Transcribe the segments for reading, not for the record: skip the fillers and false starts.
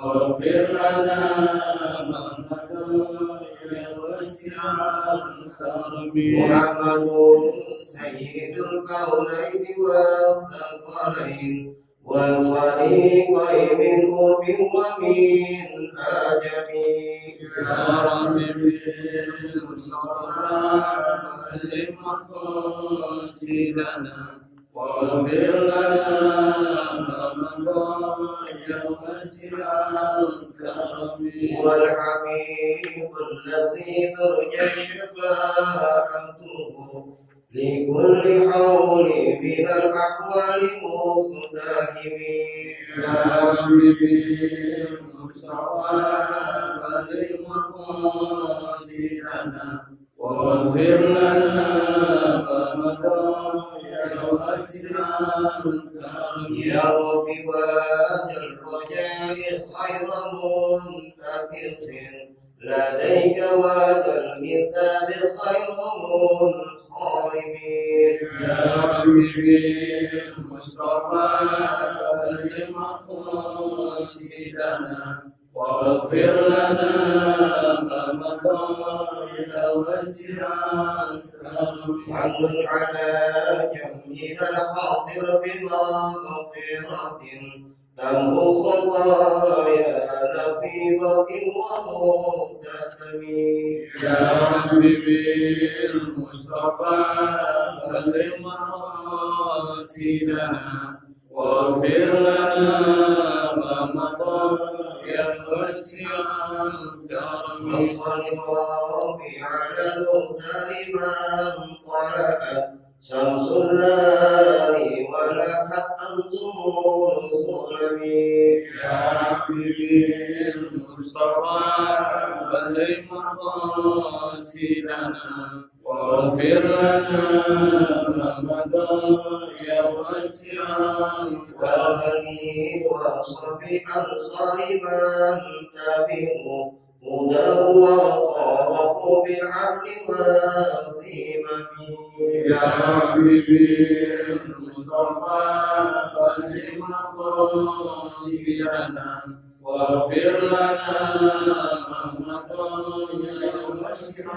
واغفر لنا ما مضى يا واسع الكرم. محمد سيد الكونين والثقلين والفريقين من قرب ومن آجل. يا رب بالمصطفى بلغ مقاصدنا واغفر لنا ما مضى يا واسع الكرم. هو الحبيب الذي ترجى شفاعته لكل حول من الأحوال مقتحم. يا رب بالمصطفى بلغ مقاصدنا واغفر لنا ما مضى يا واسع الكرم. يا رب بعد الرجاء خير منتكس لديك وعد الحساب خير منخرم. يا رب بالمصطفى بلغ مقاصدنا واغفر لنا ما مضى يا واسع الكرم. ومن على جميع الحاضر بمغفرة تمحو خطايا لفيظة ومقتتم. يا رب بالمصطفى بلغ مقاصدنا واغفر لنا ما مضى يا واسع الكرم. والصلوات على المختار من طلعت شمس النار ولحت أنظم الظلم. يا رب بالمصطفى بلغ مقاصدنا واغفر لنا ما مضى يا واسع الكرم. والبني وصف أنصار من تبعوا هداه وطارقوا بالعهد والذمم. يا رب بالمصطفى بلغ مقاصدنا واغفر لنا ما مضى يا واسع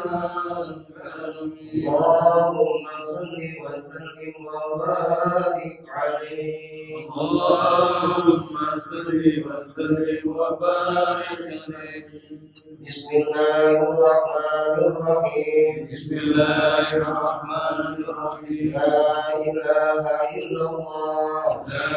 الكرم. اللهم صل وسلم وبارك عليه. اللهم صل وسلم وبارك عليه. بسم الله الرحمن الرحيم. بسم الله الرحمن الرحيم. لا إله إلا الله. لا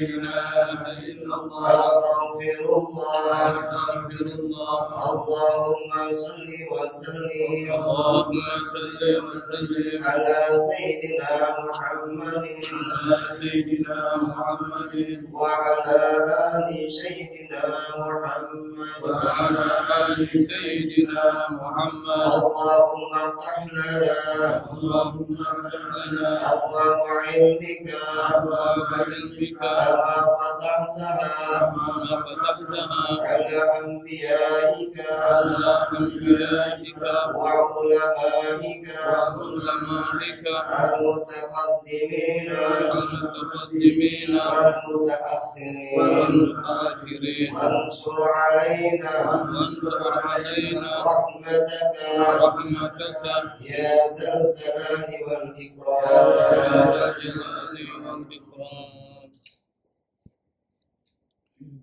إله إلا الله. أستغفر الله. أستغفر الله. اللهم صل وسلم اللهم صل وسلم على سيدنا محمد على سيدنا محمد وعلى آل سيدنا محمد. وعلى آل سيدنا محمد. اللهم افتح لنا اللهم افتح لنا أبواب علمك أبواب علمك كما فتحتها كما فتحتها على أنبيائك على أنبيائك وعلمائك وعلمائك المتقدمين والمتقدمين والمتأخرين. والمتأخرين. وانصر علينا وانصر علينا رحمتك رحمتك يا ذا الجلال يا والإكرام. ذا الجلال والإكرام.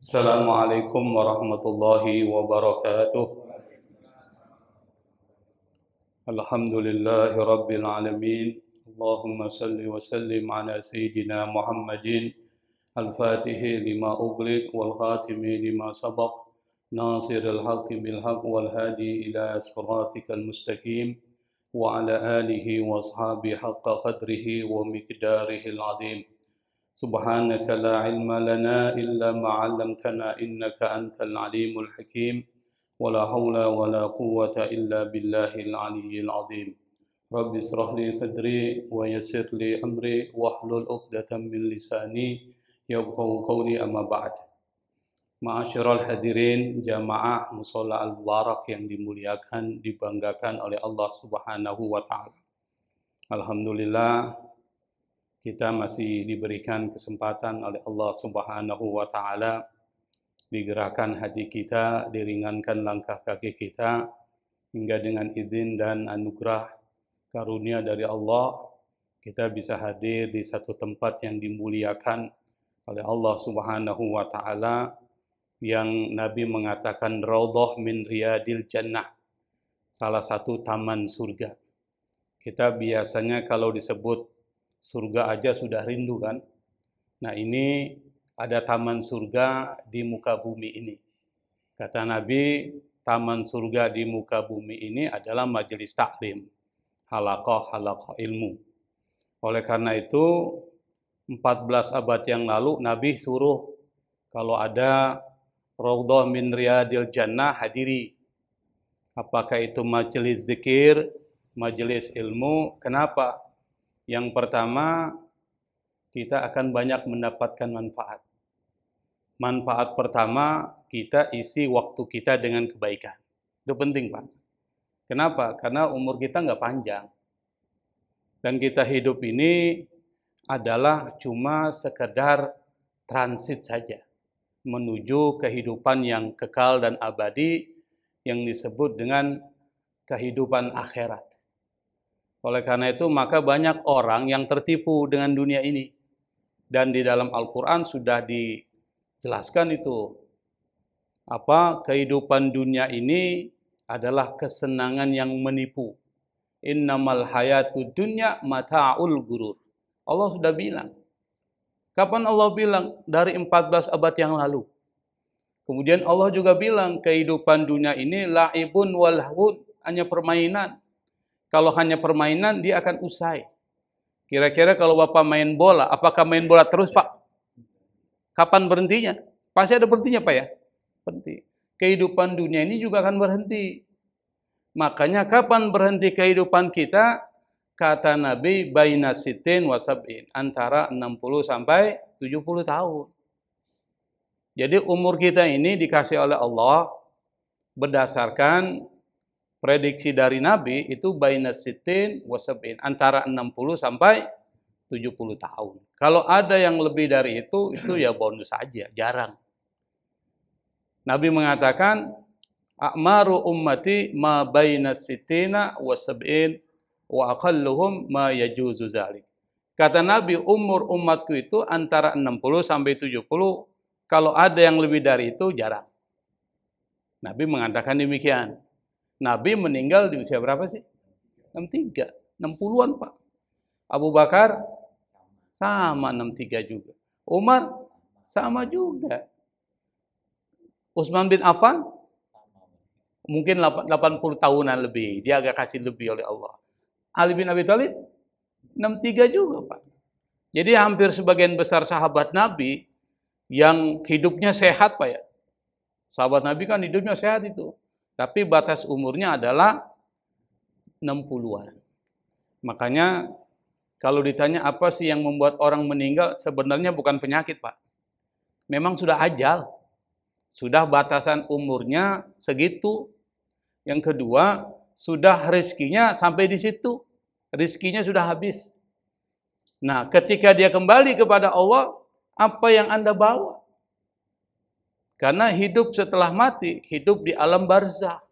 Assalamualaikum warahmatullahi wabarakatuh. Alhamdulillahi rabbil alamin. Allahumma salli wa sallim ala sayyidina Muhammadin al-fatihi lima ughliq wal khatimi lima sabaq nasiril haqqi bil haqq wal hadi ila siratikal mustaqim wa ala alihi wa ashabihi haqqa qadrihi wa miqdarihil azim. Subhanaka la ilma lana illa ma 'allamtana innaka antal alimul hakim. Wala haula wala quwwata illa billahil aliyyil azim. Rabbi israh li sadri wa yassir li amri wahlul 'uqdatam min lisani yafqahu qawli, amma ba'd. Ma'asyiral hadirin jamaah mushola al-mubarak yang dimuliakan, dibanggakan oleh Allah Subhanahu wa taala. Alhamdulillah, kita masih diberikan kesempatan oleh Allah Subhanahu wa taala digerakkan hati kita, diringankan langkah kaki kita, hingga dengan izin dan anugerah karunia dari Allah, kita bisa hadir di satu tempat yang dimuliakan oleh Allah Subhanahu wa Ta'ala, yang Nabi mengatakan raudhah min riyadil jannah, salah satu taman surga. Kita biasanya kalau disebut surga aja sudah rindu kan? Nah, ini ada taman surga di muka bumi ini. Kata Nabi, taman surga di muka bumi ini adalah majelis taklim, halaqah ilmu. Oleh karena itu, 14 abad yang lalu Nabi suruh kalau ada raudhah min riyadil jannah, hadiri. Apakah itu majelis zikir, majelis ilmu? Kenapa? Yang pertama, kita akan banyak mendapatkan manfaat. Manfaat pertama, kita isi waktu kita dengan kebaikan. Itu penting, Pak. Kenapa? Karena umur kita nggak panjang. Dan kita hidup ini adalah cuma sekedar transit saja menuju kehidupan yang kekal dan abadi yang disebut dengan kehidupan akhirat. Oleh karena itu, maka banyak orang yang tertipu dengan dunia ini. Dan di dalam Al-Quran sudah dijelaskan itu. Kehidupan dunia ini adalah kesenangan yang menipu. Innamal hayatud dunya mata'ul gurur. Allah sudah bilang. Kapan Allah bilang? Dari 14 abad yang lalu. Kemudian Allah juga bilang kehidupan dunia ini la'ibun walhun, hanya permainan. Kalau hanya permainan, dia akan usai. Kira-kira kalau Bapak main bola, apakah main bola terus, Pak? Kapan berhentinya? Pasti ada berhentinya, Pak ya? Berhenti. Kehidupan dunia ini juga akan berhenti. Makanya kapan berhenti kehidupan kita? Kata Nabi, baina sitin wa sab'in, antara 60 sampai 70 tahun. Jadi umur kita ini dikasih oleh Allah berdasarkan prediksi dari Nabi itu baina sitin wa sab'in, antara 60 sampai 70 tahun. Kalau ada yang lebih dari itu ya bonus saja, jarang. Nabi mengatakan, a'maru ummati ma baina sitina wa sab'in wa aqalluhum ma yajuzu zalik. Kata Nabi, umur umatku itu antara 60 sampai 70, kalau ada yang lebih dari itu jarang. Nabi mengatakan demikian. Nabi meninggal di usia berapa sih? 63, 60-an, Pak. Abu Bakar sama 63 juga. Umar sama juga. Utsman bin Affan mungkin 80 tahunan lebih. Dia agak kasih lebih oleh Allah. Ali bin Abi Thalib 63 juga, Pak. Jadi hampir sebagian besar sahabat Nabi yang hidupnya sehat, Pak ya. Sahabat Nabi kan hidupnya sehat itu. Tapi batas umurnya adalah 60-an. Makanya kalau ditanya apa sih yang membuat orang meninggal, sebenarnya bukan penyakit, Pak. Memang sudah ajal. Sudah batasan umurnya segitu. Yang kedua, sudah rezekinya sampai di situ. Rezekinya sudah habis. Nah, ketika dia kembali kepada Allah, apa yang Anda bawa? Karena hidup setelah mati, hidup di alam barzah.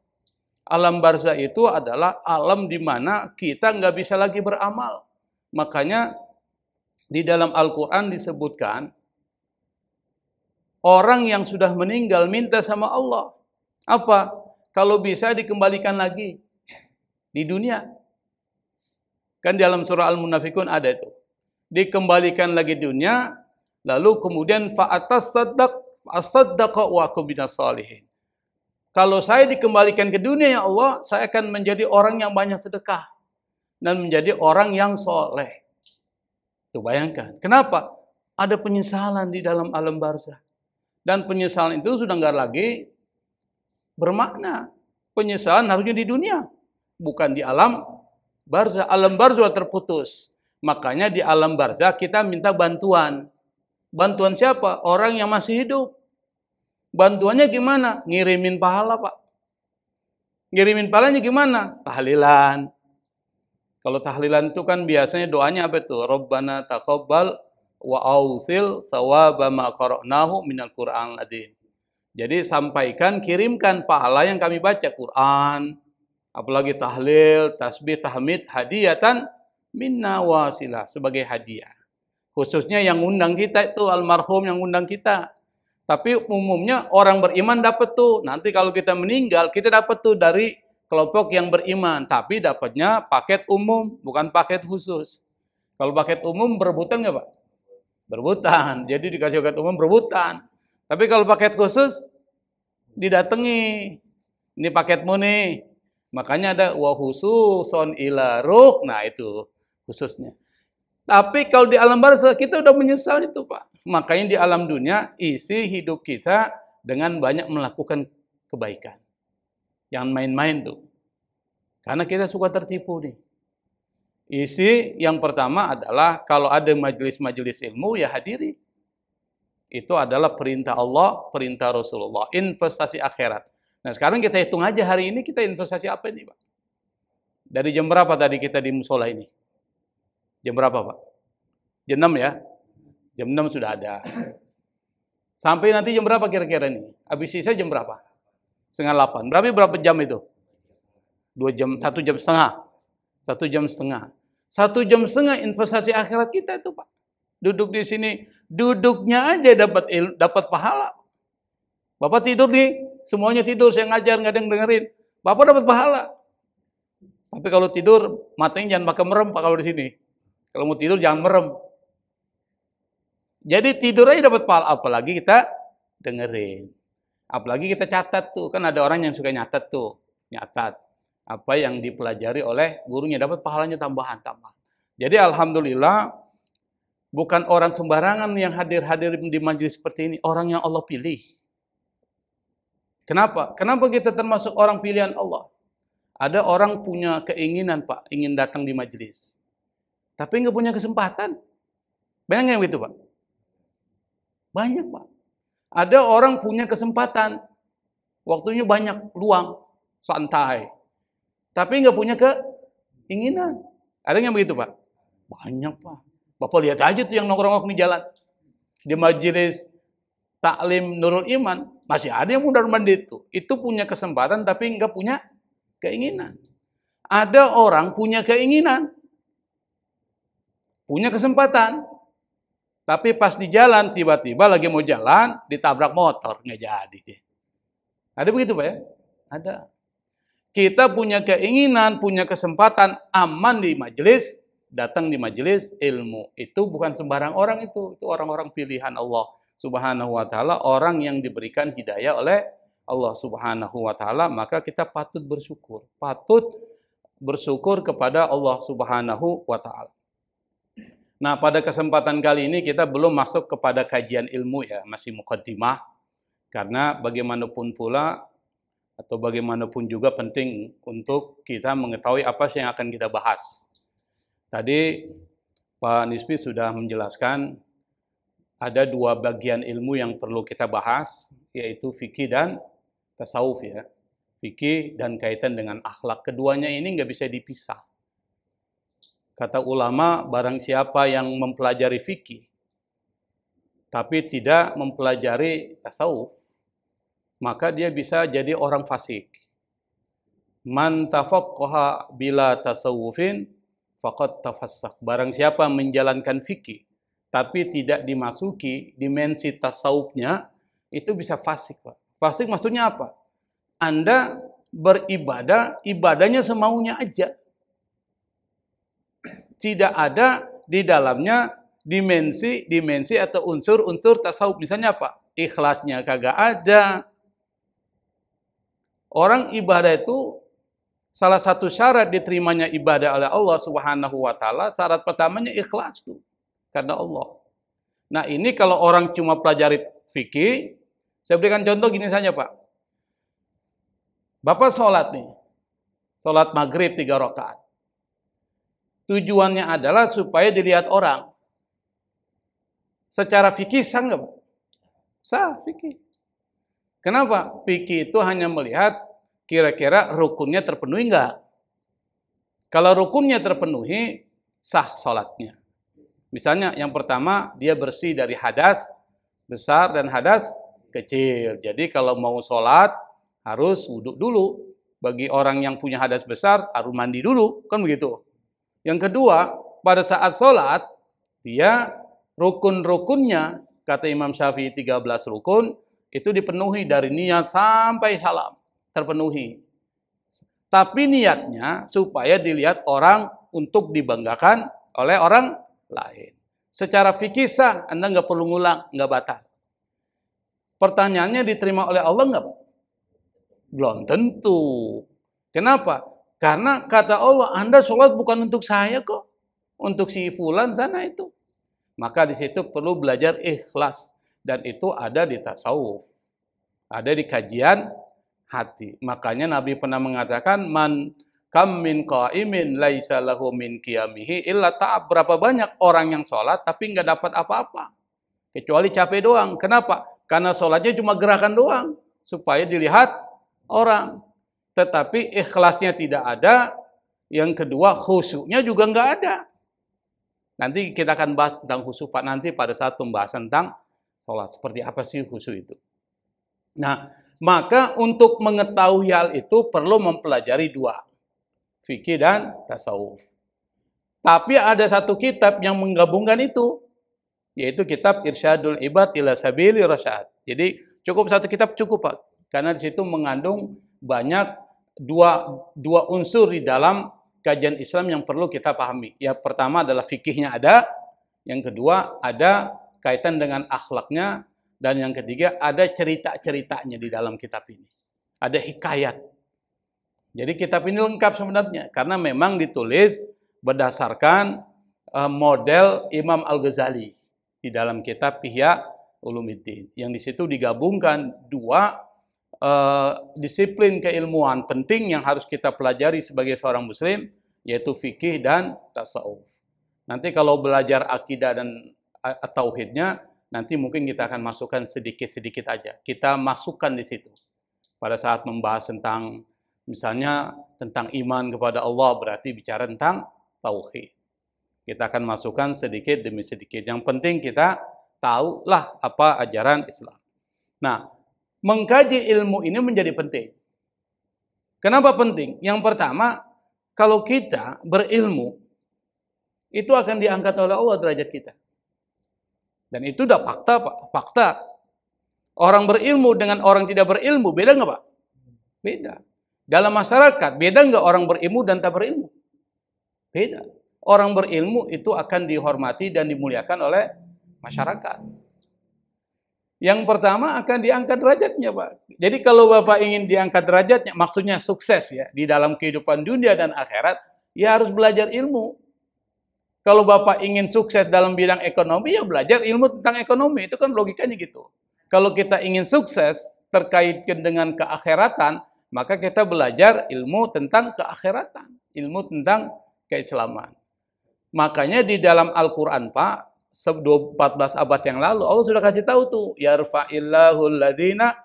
Alam barzah itu adalah alam di mana kita nggak bisa lagi beramal. Makanya di dalam Al-Quran disebutkan, orang yang sudah meninggal minta sama Allah. Apa? Kalau bisa dikembalikan lagi di dunia. Kan di dalam surah Al-Munafikun ada itu. Dikembalikan lagi di dunia, lalu kemudian fa'atasaddaqa wa aku binas salihin. Kalau saya dikembalikan ke dunia ya Allah, saya akan menjadi orang yang banyak sedekah dan menjadi orang yang soleh. Tuh bayangkan. Kenapa? Ada penyesalan di dalam alam barzah. Dan penyesalan itu sudah nggak lagi bermakna. Penyesalan harusnya di dunia, bukan di alam barzah. Alam barzah terputus. Makanya di alam barzah kita minta bantuan. Bantuan siapa? Orang yang masih hidup. Bantuannya gimana? Ngirimin pahala, Pak. Ngirimin pahalanya gimana? Tahlilan. Kalau tahlilan itu kan biasanya doanya apa itu? Rabbana taqabbal wa ausil sawaba ma qara'nahu minal Qur'anil adzim. Jadi sampaikan, kirimkan pahala yang kami baca Quran, apalagi tahlil, tasbih, tahmid, hadiyatan minna wasilah sebagai hadiah. Khususnya yang undang kita itu almarhum yang undang kita. Tapi umumnya orang beriman dapat tuh. Nanti kalau kita meninggal, kita dapat tuh dari kelompok yang beriman. Tapi dapatnya paket umum, bukan paket khusus. Kalau paket umum berebutan nggak Pak? Berebutan. Jadi dikasih paket umum berebutan. Tapi kalau paket khusus didatangi. Ini paketmu nih. Makanya ada wa khususon ila ruh. Nah itu khususnya. Tapi kalau di alam barzakh kita udah menyesal itu Pak. Makanya di alam dunia isi hidup kita dengan banyak melakukan kebaikan. Jangan main-main tuh. Karena kita suka tertipu nih. Isi yang pertama adalah kalau ada majelis-majelis ilmu ya hadiri. Itu adalah perintah Allah, perintah Rasulullah, investasi akhirat. Nah sekarang kita hitung aja hari ini kita investasi apa nih Pak? Dari jam berapa tadi kita di musola ini? Jam berapa Pak? Jam 6 ya? Jam 6 sudah ada. Sampai nanti jam berapa kira-kira nih? Habis sisa jam berapa? Setengah 8. Berapa jam itu? 2 jam, 1 jam setengah. 1 jam setengah. 1 jam setengah investasi akhirat kita itu Pak. Duduk di sini, duduknya aja dapat pahala. Bapak tidur nih, semuanya tidur, saya ngajar, nggak ada yang dengerin. Bapak dapat pahala. Tapi kalau tidur, matanya jangan pakai merem Pak kalau di sini. Kalau mau tidur jangan merem. Jadi tidur aja dapat pahala, apalagi kita dengerin. Apalagi kita catat tuh, kan ada orang yang suka nyatat tuh, nyatat apa yang dipelajari oleh gurunya, dapat pahalanya tambahan. Jadi alhamdulillah bukan orang sembarangan yang hadir di majelis seperti ini, orang yang Allah pilih. Kenapa? Kenapa kita termasuk orang pilihan Allah? Ada orang punya keinginan Pak, ingin datang di majelis, tapi nggak punya kesempatan. Banyak yang gitu Pak? Banyak Pak. Ada orang punya kesempatan, waktunya banyak, luang, santai, tapi nggak punya keinginan. Ada yang begitu Pak? Banyak Pak. Bapak lihat aja tuh yang nongkrong-nongkrong di jalan. Di majelis taklim Nurul Iman, masih ada yang mundar-mandir itu. Itu punya kesempatan tapi nggak punya keinginan. Ada orang punya keinginan, punya kesempatan, tapi pas di jalan tiba-tiba lagi mau jalan ditabrak motor, nggak jadi. Ada begitu Pak ya? Ada. Kita punya keinginan, punya kesempatan, aman di majelis, datang di majelis ilmu. Itu bukan sembarang orang itu orang-orang pilihan Allah Subhanahu wa taala, orang yang diberikan hidayah oleh Allah Subhanahu wa taala, maka kita patut bersyukur. Patut bersyukur kepada Allah Subhanahu wa taala. Nah, pada kesempatan kali ini kita belum masuk kepada kajian ilmu ya, masih muqaddimah. Karena bagaimanapun pula atau bagaimanapun juga penting untuk kita mengetahui apa sih yang akan kita bahas. Tadi Pak Nisbi sudah menjelaskan ada 2 bagian ilmu yang perlu kita bahas, yaitu fikih dan tasawuf ya. Fikih dan kaitan dengan akhlak. Keduanya ini nggak bisa dipisah. Kata ulama, barang siapa yang mempelajari fikih, tapi tidak mempelajari tasawuf, maka dia bisa jadi orang fasik. Man tafaqqaha bila tasawufin faqad tafassaq. Barang siapa menjalankan fikih tapi tidak dimasuki dimensi tasawufnya, itu bisa fasik, Pak. Fasik maksudnya apa? Anda beribadah, ibadahnya semaunya aja. Tidak ada di dalamnya dimensi atau unsur-unsur tasawuf. Misalnya apa? Ikhlasnya kagak ada. Orang ibadah itu salah satu syarat diterimanya ibadah oleh Allah Subhanahu wa taala, syarat pertamanya ikhlas tuh karena Allah. Nah, ini kalau orang cuma pelajari fikih, saya berikan contoh gini saja, Pak. Bapak sholat nih. Sholat maghrib 3 rakaat. Tujuannya adalah supaya dilihat orang. Secara fikih sah nggak, Pak? Sah fikih. Kenapa? Fikih itu hanya melihat kira-kira rukunnya terpenuhi enggak. Kalau rukunnya terpenuhi, sah sholatnya. Misalnya yang pertama, dia bersih dari hadas besar dan hadas kecil. Jadi kalau mau sholat harus wudhu dulu. Bagi orang yang punya hadas besar harus mandi dulu, kan begitu. Yang kedua, pada saat sholat, dia rukun-rukunnya, kata Imam Syafi'i 13 rukun, itu dipenuhi dari niat sampai salam, terpenuhi. Tapi niatnya supaya dilihat orang untuk dibanggakan oleh orang lain. Secara fikih sah, Anda nggak perlu ngulang, nggak batal. Pertanyaannya diterima oleh Allah nggak? Belum tentu. Kenapa? Karena kata Allah, Anda sholat bukan untuk saya kok. Untuk si fulan sana itu. Maka di situ perlu belajar ikhlas. Dan itu ada di tasawuf. Ada di kajian hati. Makanya Nabi pernah mengatakan, Man kam min qa'imin laisa lahu min qiyamihi illa ta'ab. Berapa banyak orang yang sholat tapi nggak dapat apa-apa. Kecuali capek doang. Kenapa? Karena sholatnya cuma gerakan doang. Supaya dilihat orang, tetapi ikhlasnya tidak ada. Yang kedua, khusyuknya juga nggak ada. Nanti kita akan bahas tentang khusyuk nanti pada saat pembahasan tentang sholat. Seperti apa sih khusyuk itu? Nah, maka untuk mengetahui hal itu perlu mempelajari dua, fikih dan tasawuf. Tapi ada satu kitab yang menggabungkan itu, yaitu kitab Irsyadul Ibad ila Sabili Rasyad. Jadi cukup satu kitab cukup, Pak. Karena di situ mengandung banyak dua unsur di dalam kajian Islam yang perlu kita pahami. Yang pertama adalah fikihnya ada, yang kedua ada kaitan dengan akhlaknya, dan yang ketiga ada cerita-ceritanya di dalam kitab ini. Ada hikayat. Jadi kitab ini lengkap sebenarnya, karena memang ditulis berdasarkan model Imam Al-Ghazali di dalam kitab Ihya Ulumuddin. Yang di situ digabungkan dua disiplin keilmuan penting yang harus kita pelajari sebagai seorang muslim, yaitu fikih dan tasawuf. Nanti kalau belajar akidah dan tauhidnya, nanti mungkin kita akan masukkan sedikit-sedikit aja. Kita masukkan di situ. Pada saat membahas tentang, misalnya tentang iman kepada Allah, berarti bicara tentang tauhid. Kita akan masukkan sedikit demi sedikit. Yang penting kita tahulah apa ajaran Islam. Nah, mengkaji ilmu ini menjadi penting. Kenapa penting? Yang pertama, kalau kita berilmu, itu akan diangkat oleh Allah derajat kita. Dan itu udah fakta, Pak. Fakta. Orang berilmu dengan orang tidak berilmu, beda nggak, Pak? Beda. Dalam masyarakat, beda nggak orang berilmu dan tak berilmu? Beda. Orang berilmu itu akan dihormati dan dimuliakan oleh masyarakat. Yang pertama akan diangkat derajatnya, Pak. Jadi kalau Bapak ingin diangkat derajatnya, maksudnya sukses ya di dalam kehidupan dunia dan akhirat, ya harus belajar ilmu. Kalau Bapak ingin sukses dalam bidang ekonomi, ya belajar ilmu tentang ekonomi. Itu kan logikanya gitu. Kalau kita ingin sukses terkait dengan keakhiratan, maka kita belajar ilmu tentang keakhiratan, ilmu tentang keislaman. Makanya di dalam Al-Quran, Pak, 14 abad yang lalu Allah sudah kasih tahu tuh, yarfa'illahu alladhina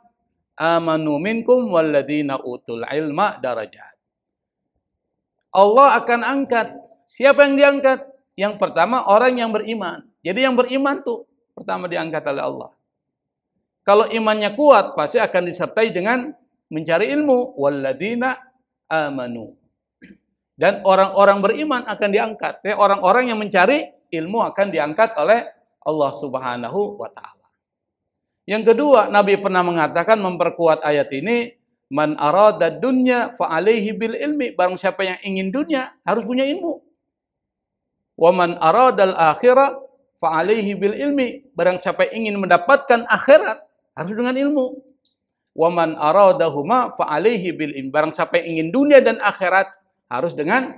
amanu minkum walladhina utul ilma darajat. Allah akan angkat. Siapa yang diangkat? Yang pertama orang yang beriman. Jadi yang beriman tuh pertama diangkat oleh Allah. Kalau imannya kuat, pasti akan disertai dengan mencari ilmu, walladhina amanu. Dan orang-orang beriman akan diangkat. Orang-orang yang mencari ilmu akan diangkat oleh Allah Subhanahu wa Ta'ala. Yang kedua, Nabi pernah mengatakan, memperkuat ayat ini, man arada dunya fa alaihi bil ilmi. Barang siapa yang ingin dunia harus punya ilmu. Wa man aradal akhirah fa alaihi bil ilmi. Barang siapa yang ingin mendapatkan akhirat harus dengan ilmu. Wa man aradahuma fa alaihi bil ilmi. Barang siapa yang ingin dunia dan akhirat harus dengan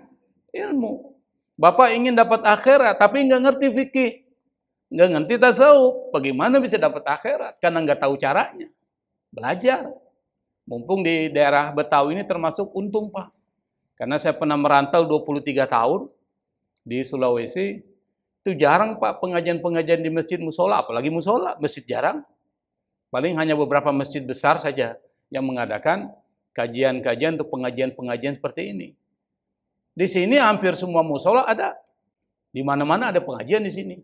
ilmu. Bapak ingin dapat akhirat, tapi nggak ngerti fikih, nggak ngerti tasawuf. Bagaimana bisa dapat akhirat? Karena nggak tahu caranya. Belajar. Mumpung di daerah Betawi ini termasuk untung, Pak. Karena saya pernah merantau 23 tahun di Sulawesi. Itu jarang, Pak, pengajian-pengajian di masjid musola. Apalagi musola, masjid jarang. Paling hanya beberapa masjid besar saja yang mengadakan kajian-kajian untuk pengajian-pengajian seperti ini. Di sini hampir semua musola ada. Di mana-mana ada pengajian di sini.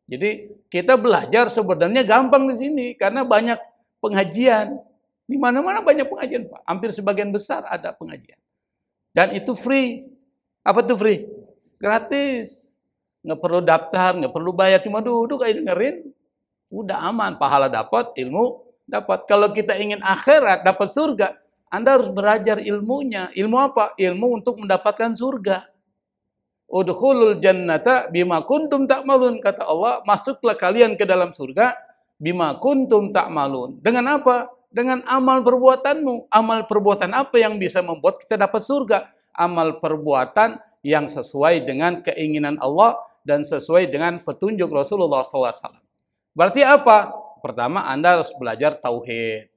Jadi kita belajar sebenarnya gampang di sini karena banyak pengajian. Di mana-mana banyak pengajian, Pak. Hampir sebagian besar ada pengajian. Dan itu free. Apa tuh free? Gratis. Nggak perlu daftar, nggak perlu bayar. Cuma duduk aja dengerin. Udah aman. Pahala dapat, ilmu dapat. Kalau kita ingin akhirat, dapat surga, Anda harus belajar ilmunya. Ilmu apa? Ilmu untuk mendapatkan surga. Udkhulul jannata bima kuntum ta'malun. Kata Allah, masuklah kalian ke dalam surga bima kuntum ta'malun. Dengan apa? Dengan amal perbuatanmu. Amal perbuatan apa yang bisa membuat kita dapat surga? Amal perbuatan yang sesuai dengan keinginan Allah dan sesuai dengan petunjuk Rasulullah SAW. Berarti apa? Pertama, Anda harus belajar tauhid.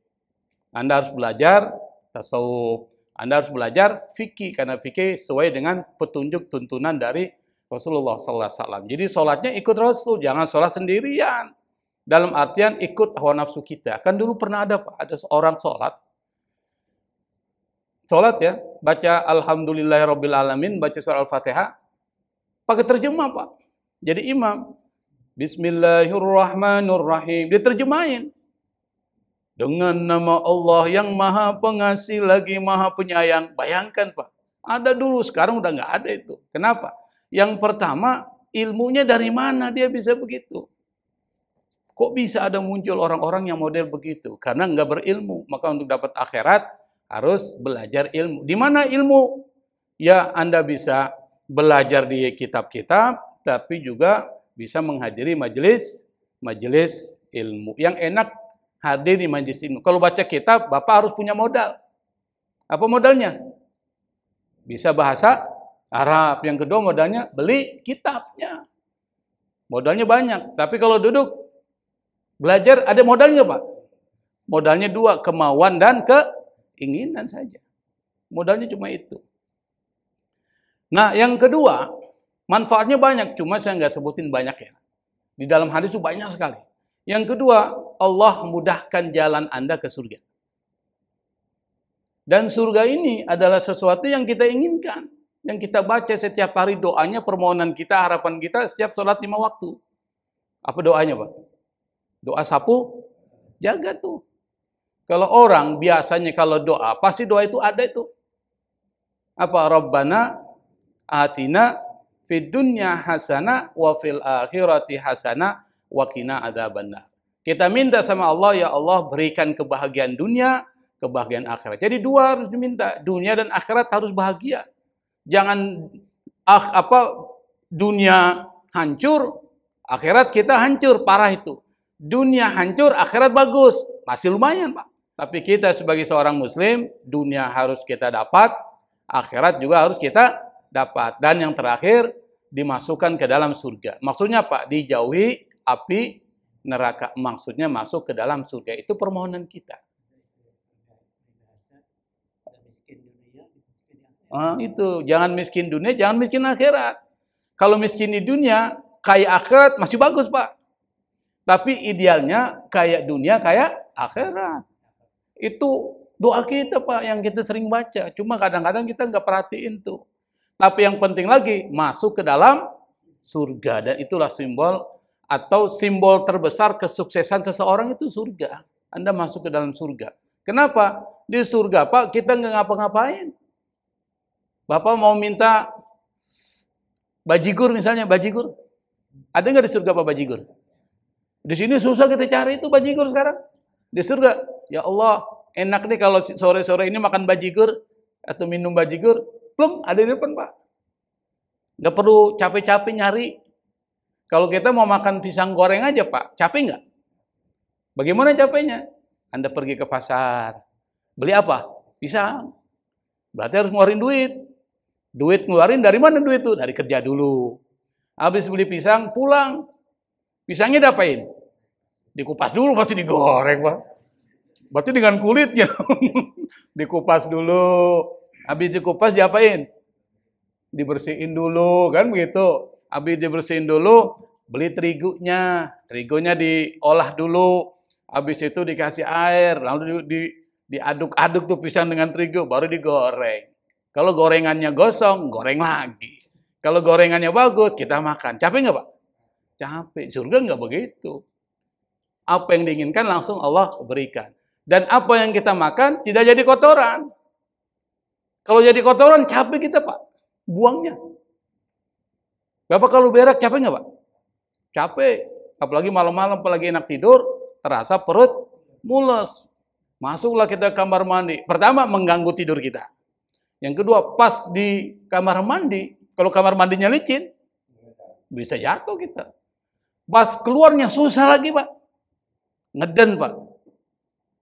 Anda harus belajar tasawuf. Anda harus belajar fikih, karena fikih sesuai dengan petunjuk tuntunan dari Rasulullah SAW. Jadi sholatnya ikut Rasul, jangan sholat sendirian. Dalam artian ikut hawa nafsu kita. Kan dulu pernah ada, Pak, ada seorang sholat ya, baca Alhamdulillahirrabbilalamin, baca surah Al-Fatihah, pakai terjemah, Pak. Jadi imam, Bismillahirrahmanirrahim, diterjemahin. Dengan nama Allah yang maha pengasih lagi maha penyayang. Bayangkan, Pak. Ada dulu, sekarang udah nggak ada itu. Kenapa? Yang pertama, ilmunya dari mana dia bisa begitu? Kok bisa ada muncul orang-orang yang model begitu? Karena nggak berilmu. Maka untuk dapat akhirat, harus belajar ilmu. Di mana ilmu? Ya, Anda bisa belajar di kitab-kitab, tapi juga bisa menghadiri majelis ilmu. Yang enak hadir di majelis ilmu. Kalau baca kitab, Bapak harus punya modal. Apa modalnya? Bisa bahasa Arab. Yang kedua modalnya beli kitabnya. Modalnya banyak. Tapi kalau duduk belajar ada modalnya, Pak. Modalnya dua, kemauan dan keinginan saja. Modalnya cuma itu. Nah, yang kedua, manfaatnya banyak. Cuma saya nggak sebutin banyak ya. Di dalam hadis itu banyak sekali. Yang kedua, Allah mudahkan jalan Anda ke surga. Dan surga ini adalah sesuatu yang kita inginkan. Yang kita baca setiap hari doanya, permohonan kita, harapan kita setiap sholat 5 waktu. Apa doanya, Pak? Doa sapu, jaga tuh. Kalau orang biasanya kalau doa, pasti doa itu ada itu. Apa? Rabbana atina fid dunya hasanah wa fil akhirati hasanah wa qina adzabannar. Kita minta sama Allah, ya Allah berikan kebahagiaan dunia, kebahagiaan akhirat. Jadi dua harus diminta, dunia dan akhirat harus bahagia. Jangan dunia hancur, akhirat kita hancur, parah itu. Dunia hancur, akhirat bagus, masih lumayan, Pak. Tapi kita sebagai seorang muslim, dunia harus kita dapat, akhirat juga harus kita dapat. Dan yang terakhir, dimasukkan ke dalam surga. Maksudnya Pak, dijauhi api neraka. Maksudnya masuk ke dalam surga. Itu permohonan kita. Itu. Jangan miskin dunia, jangan miskin akhirat. Kalau miskin di dunia, kaya akhirat masih bagus, Pak. Tapi idealnya kaya dunia, kaya akhirat. Itu doa kita, Pak, yang kita sering baca. Cuma kadang-kadang kita nggak perhatiin tuh. Tapi yang penting lagi, masuk ke dalam surga. Dan itulah simbol atau simbol terbesar kesuksesan seseorang itu surga. Anda masuk ke dalam surga. Kenapa? Di surga, Pak, kita nggak ngapa-ngapain. Bapak mau minta bajigur misalnya, bajigur. Ada nggak di surga Pak bajigur? Di sini susah kita cari itu bajigur sekarang. Di surga, ya Allah, enak nih kalau sore-sore ini makan bajigur atau minum bajigur, belum ada di depan, Pak. Nggak perlu capek-capek nyari. Kalau kita mau makan pisang goreng aja, Pak, capek nggak? Bagaimana capeknya? Anda pergi ke pasar. Beli apa? Pisang. Berarti harus ngeluarin duit. Duit ngeluarin dari mana duit itu? Dari kerja dulu. Habis beli pisang, pulang. Pisangnya diapain? Dikupas dulu, pasti digoreng, Pak. Berarti dengan kulitnya. Dikupas dulu. Habis dikupas diapain? Dibersihin dulu, kan begitu. Habis dibersihin dulu, beli terigunya. Terigunya diolah dulu. Habis itu dikasih air, lalu diaduk-aduk tuh pisang dengan terigu, baru digoreng. Kalau gorengannya gosong, goreng lagi. Kalau gorengannya bagus, kita makan. Capek nggak, Pak? Capek. Surga nggak begitu. Apa yang diinginkan langsung Allah berikan. Dan apa yang kita makan tidak jadi kotoran. Kalau jadi kotoran, capek kita, Pak. Buangnya. Bapak kalau berak, capek nggak, Pak? Capek. Apalagi malam-malam, apalagi enak tidur, terasa perut mules. Masuklah kita ke kamar mandi. Pertama, mengganggu tidur kita. Yang kedua, pas di kamar mandi, kalau kamar mandinya licin, bisa jatuh kita. Pas keluarnya susah lagi, Pak. Ngeden, Pak.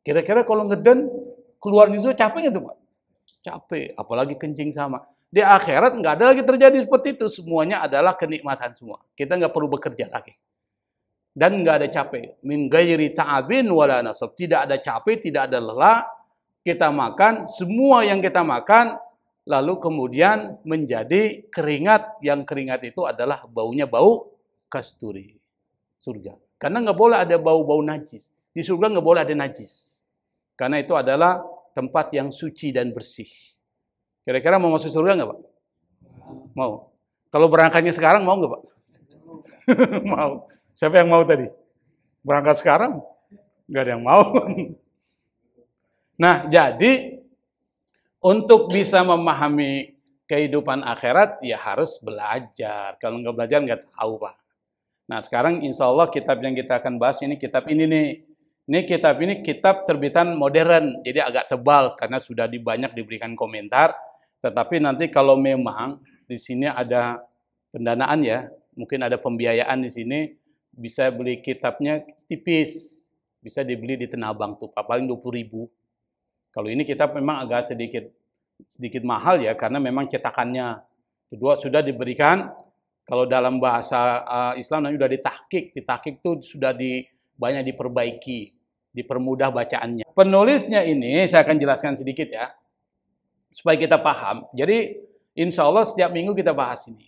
Kira-kira kalau ngeden, keluar itu capek nggak tuh, Pak? Capek, apalagi kencing sama. Di akhirat nggak ada lagi terjadi seperti itu. Semuanya adalah kenikmatan semua. Kita nggak perlu bekerja lagi. Dan nggak ada capek. Min ghairi ta'abin wala nasab. Tidak ada capek, tidak ada lelah. Kita makan, semua yang kita makan, lalu kemudian menjadi keringat. Yang keringat itu adalah baunya bau kasturi. Surga. Karena nggak boleh ada bau-bau najis. Di surga nggak boleh ada najis. Karena itu adalah tempat yang suci dan bersih. Kira-kira mau masuk surga nggak, Pak? Mau. Kalau berangkatnya sekarang mau nggak, Pak? Mau. Siapa yang mau tadi? Berangkat sekarang? Nggak ada yang mau. Nah, jadi untuk bisa memahami kehidupan akhirat, ya harus belajar. Kalau nggak belajar, nggak tahu, Pak. Nah, sekarang insya Allah kitab yang kita akan bahas ini, kitab ini nih. Ini kitab terbitan modern, jadi agak tebal karena sudah banyak diberikan komentar. Tetapi nanti kalau memang di sini ada pendanaan ya, mungkin ada pembiayaan di sini, bisa beli kitabnya tipis, bisa dibeli di Tanah Abang tuh, paling 20.000. Kalau ini kitab memang agak sedikit mahal ya, karena memang cetakannya. Kedua sudah diberikan, kalau dalam bahasa Islam namanya sudah ditahqiq itu sudah banyak diperbaiki, dipermudah bacaannya. Penulisnya ini saya akan jelaskan sedikit ya, supaya kita paham. Jadi insya Allah setiap minggu kita bahas ini.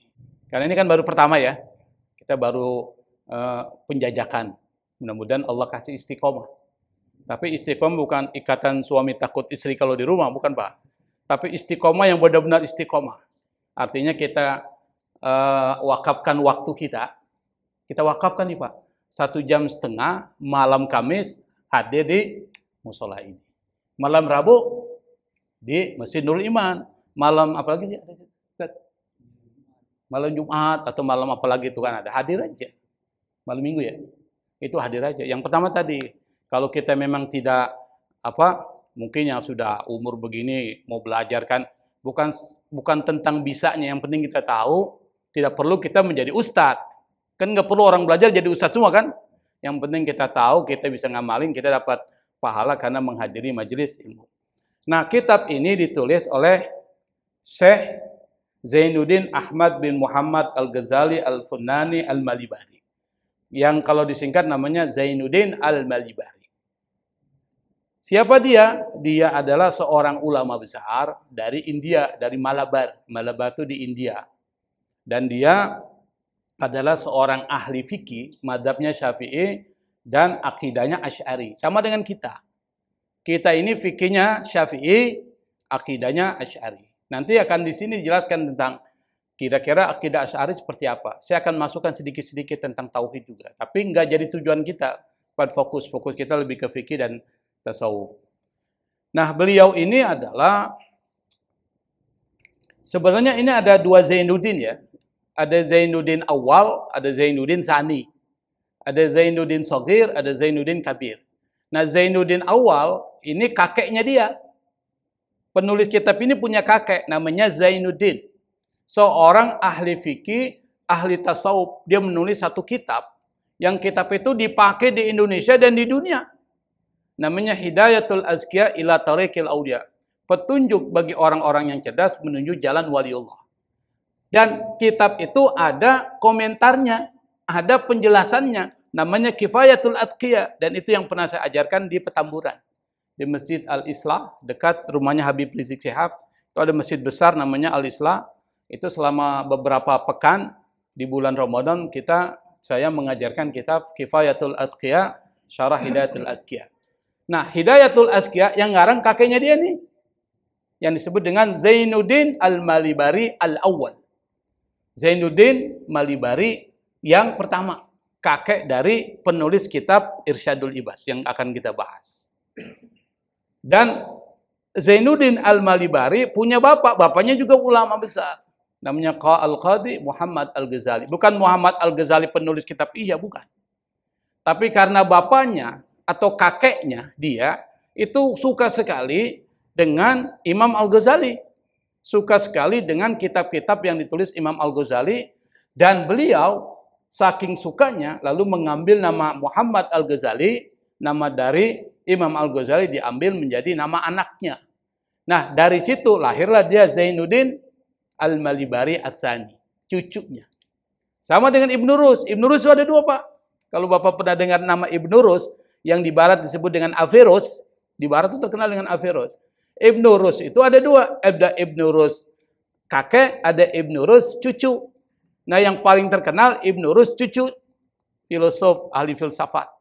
Karena ini kan baru pertama ya, kita baru penjajakan. Mudah-mudahan Allah kasih istiqomah. Tapi istiqomah bukan ikatan suami takut istri kalau di rumah, bukan, Pak. Tapi istiqomah yang benar-benar istiqomah. Artinya kita wakafkan waktu kita. Kita wakafkan nih, Pak. 1,5 jam malam Kamis hadir di musola ini. Malam Rabu di Masjid Nurul Iman. Malam apalagi sih? Malam Jumat atau malam apalagi itu kan ada. Hadir aja. Malam Minggu ya. Itu hadir aja. Yang pertama tadi, kalau kita memang tidak mungkin yang sudah umur begini mau belajar kan, bukan tentang bisanya, yang penting kita tahu, tidak perlu kita menjadi ustadz. Kan nggak perlu orang belajar jadi ustadz semua kan. Yang penting kita tahu, kita bisa ngamalin, kita dapat pahala karena menghadiri majelis ilmu. Nah, kitab ini ditulis oleh Syekh Zainuddin Ahmad bin Muhammad Al-Ghazali Al-Funnani Al-Malibari. Yang kalau disingkat namanya Zainuddin Al-Malibari. Siapa dia? Dia adalah seorang ulama besar dari India, dari Malabar. Malabar itu di India. Dan dia adalah seorang ahli fikih, mazhabnya Syafi'i dan akidahnya Asy'ari. Sama dengan kita. Kita ini fikihnya Syafi'i, akidahnya Asy'ari. Nanti akan di sini dijelaskan tentang kira-kira akidah Asy'ari seperti apa. Saya akan masukkan sedikit-sedikit tentang tauhid juga. Tapi nggak jadi tujuan kita. Fokus kita lebih ke fikih dan tasawuf. Nah, beliau ini adalah sebenarnya ini ada dua Zainuddin ya. Ada Zainuddin awal, ada Zainuddin Sani. Ada Zainuddin Shagir, ada Zainuddin Kabir. Nah, Zainuddin awal ini kakeknya dia. Penulis kitab ini punya kakek namanya Zainuddin. Seorang ahli fikih, ahli tasawuf. Dia menulis satu kitab. Yang kitab itu dipakai di Indonesia dan di dunia. Namanya Hidayatul Azkiya ila Tariqil Auliya. Petunjuk bagi orang-orang yang cerdas menuju jalan waliullah. Dan kitab itu ada komentarnya, ada penjelasannya. Namanya Kifayatul Atqiya. Dan itu yang pernah saya ajarkan di Petamburan. Di Masjid Al-Islah, dekat rumahnya Habib Rizik Syihab. Itu ada masjid besar namanya Al-Islah. Itu selama beberapa pekan di bulan Ramadan saya mengajarkan kitab Kifayatul Atqiya, Syarah Hidayatul Azkiya. Nah, Hidayatul Azkiya yang ngarang kakeknya dia nih. Yang disebut dengan Zainuddin Al-Malibari Al-Awwal. Zainuddin Malibari yang pertama. Kakek dari penulis kitab Irsyadul Ibad yang akan kita bahas. Dan Zainuddin Al-Malibari punya bapak, bapaknya juga ulama besar. Namanya Al-Qadhi Muhammad Al-Ghazali. Bukan Muhammad Al-Ghazali penulis kitab Ihya, bukan. Tapi karena bapaknya atau kakeknya dia itu suka sekali dengan Imam Al-Ghazali. Suka sekali dengan kitab-kitab yang ditulis Imam Al-Ghazali. Dan beliau saking sukanya lalu mengambil nama Muhammad Al-Ghazali, nama dari Imam Al-Ghazali diambil menjadi nama anaknya. Nah, dari situ lahirlah dia Zainuddin Al-Malibari Ats-Tsani, cucunya. Sama dengan Ibnu Rus. Ibnu Rus ada dua, Pak. Kalau Bapak pernah dengar nama Ibnu Rus, yang di barat disebut dengan Averroes, di barat itu terkenal dengan Averroes. Ibnu Rus itu ada dua, ada Ibnu Rus kakek, ada Ibnu Rus cucu. Nah, yang paling terkenal Ibnu Rus cucu, filosof, ahli filsafat.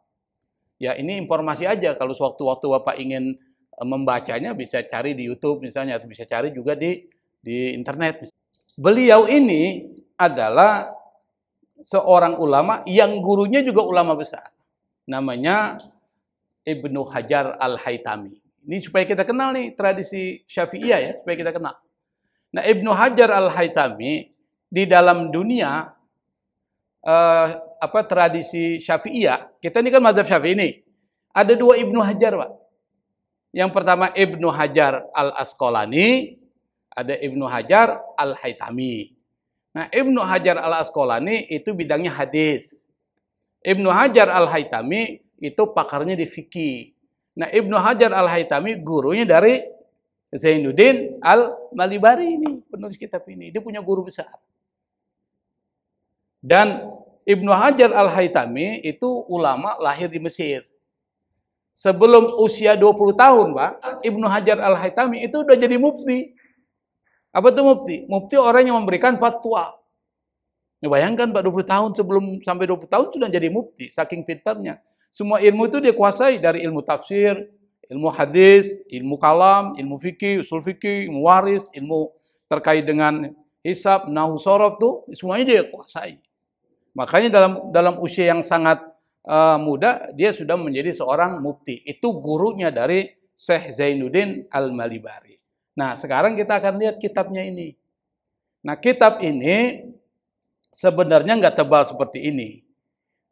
Ya, ini informasi aja. Kalau sewaktu-waktu Bapak ingin membacanya, bisa cari di YouTube misalnya, atau bisa cari juga di internet. Beliau ini adalah seorang ulama yang gurunya juga ulama besar. Namanya Ibnu Hajar Al-Haytami. Ini supaya kita kenal nih tradisi Syafi'iyah ya, supaya kita kenal. Nah, Ibnu Hajar Al-Haytami di dalam dunia tradisi Syafi'iyah, kita ini kan mazhab Syafi'i ini. Ada dua Ibnu Hajar, Pak. Yang pertama Ibnu Hajar Al-Asqalani, ada Ibnu Hajar Al-Haytami. Nah, Ibnu Hajar Al-Asqalani itu bidangnya hadis. Ibnu Hajar Al-Haytami itu pakarnya di fikih. Nah, Ibnu Hajar Al-Haytami gurunya dari Zainuddin Al-Malibari ini, penulis kitab ini. Dia punya guru besar. Dan Ibnu Hajar Al-Haytami itu ulama lahir di Mesir. Sebelum usia 20 tahun, Pak, Ibnu Hajar Al-Haytami itu udah jadi mufti. Apa itu mufti? Mufti orang yang memberikan fatwa. Ya, bayangkan Pak, 20 tahun sebelum sampai 20 tahun sudah jadi mufti, saking pintarnya. Semua ilmu itu dia kuasai, dari ilmu tafsir, ilmu hadis, ilmu kalam, ilmu fikih, usul fikih, ilmu waris, ilmu terkait dengan hisab, nahwu sorof tuh semuanya dia kuasai. Makanya dalam usia yang sangat muda dia sudah menjadi seorang mufti. Itu gurunya dari Syekh Zainuddin Al-Malibari. Nah, sekarang kita akan lihat kitabnya ini. Nah, kitab ini sebenarnya nggak tebal seperti ini.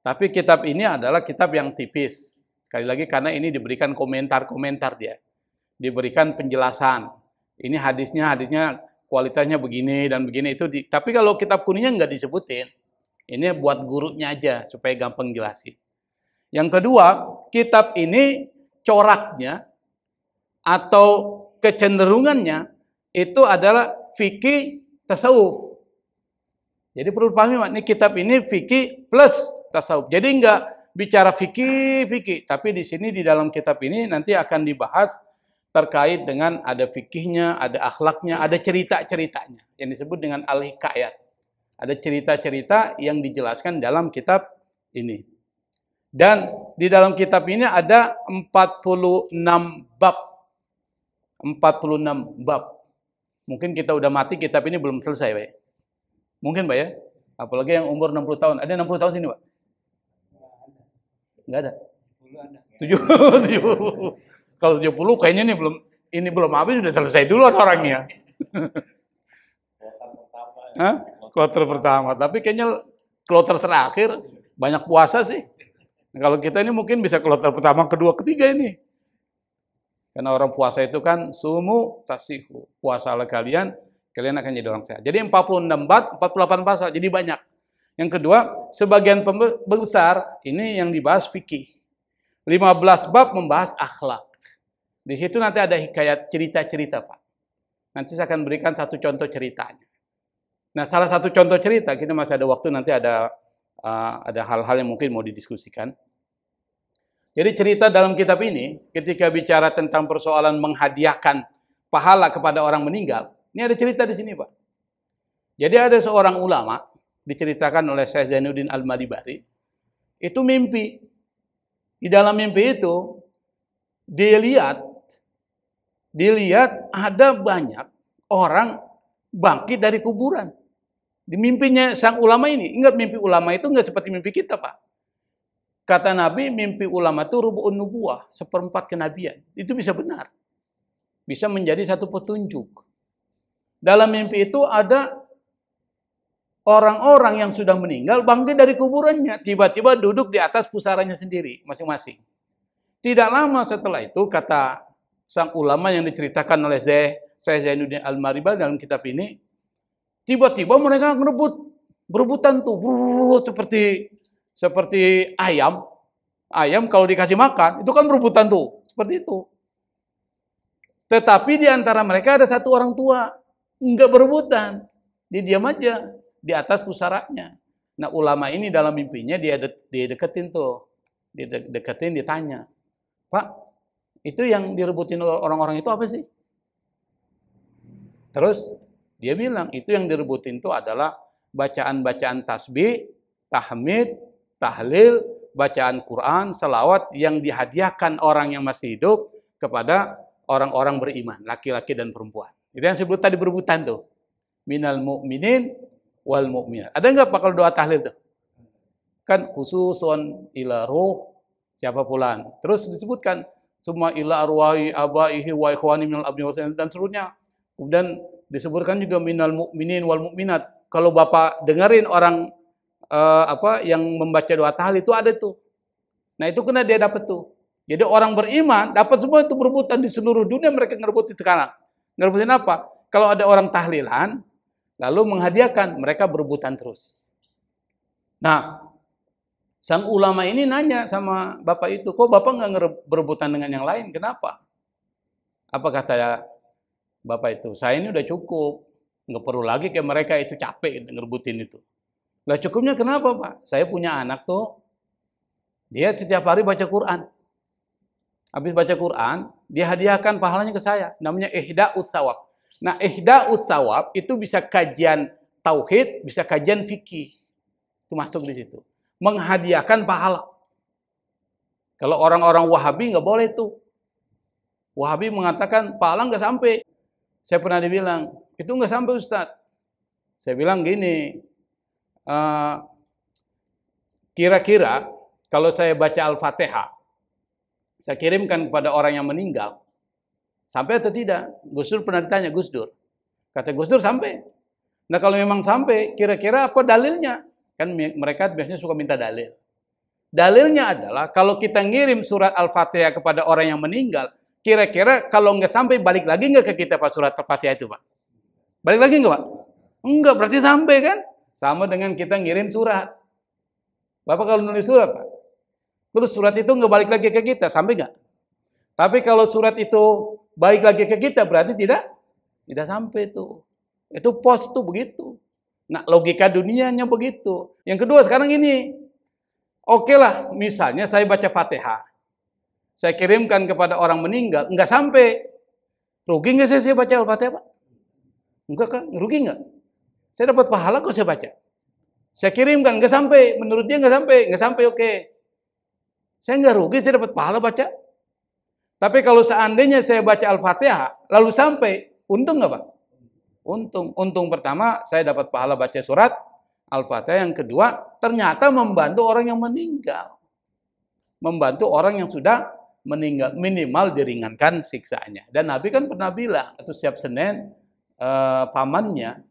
Tapi kitab ini adalah kitab yang tipis. Sekali lagi karena ini diberikan komentar-komentar dia. Diberikan penjelasan. Ini hadisnya kualitasnya begini dan begini itu. Tapi kalau kitab kuningnya nggak disebutin. Ini buat gurunya aja supaya gampang jelasin. Yang kedua, kitab ini coraknya atau kecenderungannya itu adalah fikih tasawuf. Jadi perlu pahami, ini kitab ini fikih plus tasawuf. Jadi enggak bicara fikih, tapi di sini di dalam kitab ini nanti akan dibahas terkait dengan ada fikihnya, ada akhlaknya, ada cerita-ceritanya yang disebut dengan al-hikayat. Ada cerita-cerita yang dijelaskan dalam kitab ini. Dan di dalam kitab ini ada 46 bab. 46 bab. Mungkin kita udah mati, kitab ini belum selesai, Pak. Mungkin, Pak ya. Apalagi yang umur 60 tahun. Ada 60 tahun sini, Pak? Enggak ada. 70. Kalau 70 kayaknya ini belum habis, sudah selesai dulu orangnya. Hah? Kloter pertama, tapi kayaknya kloter terakhir banyak puasa sih. Nah, kalau kita ini mungkin bisa kloter pertama, kedua, ketiga ini. Karena orang puasa itu kan sumu tasihu. Puasalah kalian akan jadi orang sehat. Jadi 46 bab, 48 pasal, jadi banyak. Yang kedua, sebagian besar ini yang dibahas fikih. 15 bab membahas akhlak. Di situ nanti ada hikayat, cerita-cerita, Pak. Nanti saya akan berikan satu contoh ceritanya. Nah, salah satu contoh cerita, kita masih ada waktu, nanti ada hal-hal yang mungkin mau didiskusikan. Jadi cerita dalam kitab ini, ketika bicara tentang persoalan menghadiahkan pahala kepada orang meninggal, ini ada cerita di sini, Pak. Jadi ada seorang ulama, diceritakan oleh Syekh Zainuddin Al-Malibari, itu mimpi. Di dalam mimpi itu, dia lihat ada banyak orang bangkit dari kuburan. Di mimpinya sang ulama ini, ingat mimpi ulama itu nggak seperti mimpi kita, Pak. Kata Nabi, mimpi ulama itu rubu'un nubuwah, seperempat kenabian. Itu bisa benar. Bisa menjadi satu petunjuk. Dalam mimpi itu ada orang-orang yang sudah meninggal bangkit dari kuburannya. Tiba-tiba duduk di atas pusaranya sendiri, masing-masing. Tidak lama setelah itu, kata sang ulama yang diceritakan oleh Syekh Zainuddin Al-Maribal dalam kitab ini, tiba-tiba mereka berebutan tuh, seperti ayam. Ayam kalau dikasih makan, itu kan berebutan tuh. Seperti itu. Tetapi di antara mereka ada satu orang tua. Enggak berebutan. Dia diam aja di atas pusaranya. Nah, ulama ini dalam mimpinya dia deketin tuh. Dia ditanya. Pak, itu yang direbutin orang-orang itu apa sih? Terus dia bilang, itu yang direbutin itu adalah bacaan-bacaan tasbih, tahmid, tahlil, bacaan Quran, selawat yang dihadiahkan orang yang masih hidup kepada orang-orang beriman, laki-laki dan perempuan. Itu yang sebut tadi berebutan tuh. Minal mu'minin wal mu'minat. Ada enggak Pak kalau doa tahlil tuh? Kan khususun ila ruh siapa fulan. Terus disebutkan semua ila arwahi abaihi wa ikhwani minal abdi dan seterusnya. Kemudian disebutkan juga minal mu'minin wal mu'minat. Kalau Bapak dengerin orang yang membaca doa tahlil itu ada tuh. Nah, itu kena dia dapat tuh. Jadi orang beriman dapat semua itu berebutan di seluruh dunia, mereka ngerebutin sekarang. Ngerebutin apa? Kalau ada orang tahlilan lalu menghadiahkan, mereka berebutan terus. Nah, sang ulama ini nanya sama bapak itu, kok bapak nggak berebutan dengan yang lain? Kenapa? Apa kata bapak itu? Saya ini udah cukup, nggak perlu lagi kayak mereka itu capek ngerebutin itu. Lah cukupnya kenapa Pak? Saya punya anak tuh, dia setiap hari baca Quran. Habis baca Quran, dia hadiahkan pahalanya ke saya. Namanya ihda'ut tsawab. Nah, ihda'ut tsawab itu bisa kajian tauhid, bisa kajian fikih. Itu masuk di situ. Menghadiahkan pahala. Kalau orang-orang Wahabi nggak boleh tuh. Wahabi mengatakan pahala nggak sampai. Saya pernah dibilang, itu nggak sampai Ustadz. Saya bilang gini, kira-kira kalau saya baca Al-Fatihah, saya kirimkan kepada orang yang meninggal, sampai atau tidak? Gus Dur pernah ditanya, Gus Dur. Kata Gus Dur sampai. Nah kalau memang sampai, kira-kira apa dalilnya? Kan mereka biasanya suka minta dalil. Dalilnya adalah kalau kita ngirim surat Al-Fatihah kepada orang yang meninggal, kira-kira kalau nggak sampai, balik lagi nggak ke kita Pak surat Al-Fatihah itu Pak? Balik lagi nggak Pak? Enggak, berarti sampai kan? Sama dengan kita ngirim surat. Bapak kalau nulis surat, Pak, terus surat itu nggak balik lagi ke kita, sampai nggak? Tapi kalau surat itu balik lagi ke kita, berarti tidak sampai tuh. Itu pos tuh begitu. Nah, logika dunianya begitu. Yang kedua sekarang ini, oke lah, misalnya saya baca Fatihah, saya kirimkan kepada orang meninggal, nggak sampai, rugi nggak saya baca Al-Fatihah Pak? Enggak kan? Rugi nggak? Saya dapat pahala kok saya baca. Saya kirimkan, nggak sampai. Menurut dia nggak sampai oke. Saya nggak rugi, saya dapat pahala baca. Tapi kalau seandainya saya baca Al-Fatihah, lalu sampai, untung nggak Pak? Untung. Untung pertama, saya dapat pahala baca surat Al-Fatihah. Yang kedua, ternyata membantu orang yang meninggal. Membantu orang yang sudah meninggal. Minimal diringankan siksaannya. Dan Nabi kan pernah bilang, itu setiap Senin, pamannya,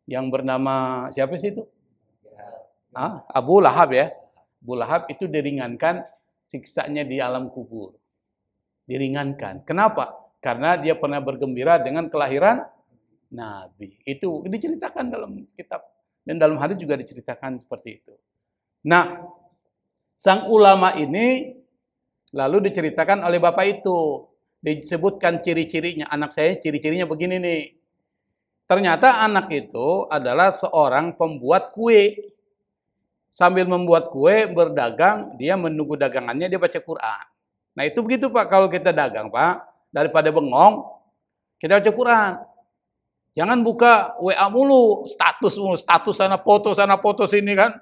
yang bernama siapa sih itu? Abu Lahab ya. Abu Lahab itu diringankan siksanya di alam kubur. Diringankan. Kenapa? Karena dia pernah bergembira dengan kelahiran Nabi. Itu diceritakan dalam kitab. Dan dalam hadis juga diceritakan seperti itu. Nah, sang ulama ini lalu diceritakan oleh bapak itu. Disebutkan ciri-cirinya. Anak saya ciri-cirinya begini nih. Ternyata anak itu adalah seorang pembuat kue. Sambil membuat kue, berdagang, dia menunggu dagangannya, dia baca Quran. Nah itu begitu Pak, kalau kita dagang Pak, daripada bengong, kita baca Quran. Jangan buka WA mulu, status sana foto sini kan.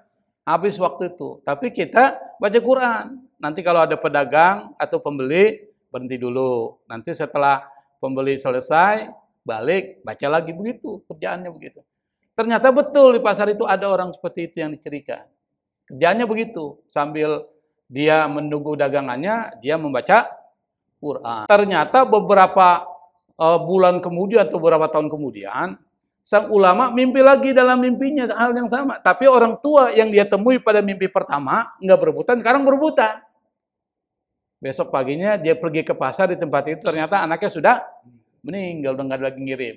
Habis waktu itu. Tapi kita baca Quran. Nanti kalau ada pedagang atau pembeli, berhenti dulu. Nanti setelah pembeli selesai, balik, baca lagi begitu. Kerjaannya begitu. Ternyata betul di pasar itu ada orang seperti itu yang dicirikan. Kerjaannya begitu. Sambil dia menunggu dagangannya, dia membaca Quran. Ternyata beberapa bulan kemudian atau beberapa tahun kemudian, sang ulama mimpi lagi dalam mimpinya hal yang sama. Tapi orang tua yang dia temui pada mimpi pertama, nggak berebutan, sekarang berebutan. Besok paginya dia pergi ke pasar di tempat itu, ternyata anaknya sudah meninggal, udah nggak ada lagi ngirim.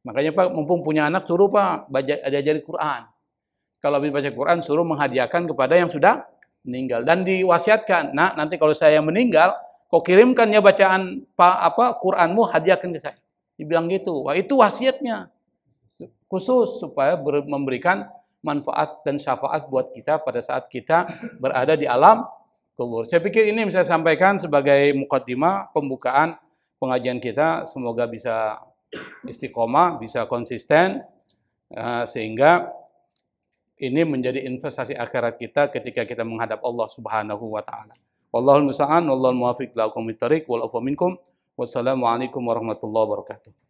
Makanya Pak, mumpung punya anak, suruh Pak, diajari Quran. Kalau habis baca Quran, suruh menghadiahkan kepada yang sudah meninggal. Dan diwasiatkan, nah nanti kalau saya meninggal, kau kirimkan ya bacaan Quranmu, hadiahkan ke saya. Dibilang gitu. Wah, itu wasiatnya. Khusus supaya memberikan manfaat dan syafaat buat kita pada saat kita berada di alam kubur. Saya pikir ini bisa sampaikan sebagai mukaddimah pembukaan pengajian kita. Semoga bisa istiqomah, bisa konsisten, sehingga ini menjadi investasi akhirat kita ketika kita menghadap Allah Subhanahu wa taala. Wallahul musta'an, wallahul muwaffiq ila aqwamit thoriq, wal afwa minkum. Wassalamualaikum warahmatullahi wabarakatuh.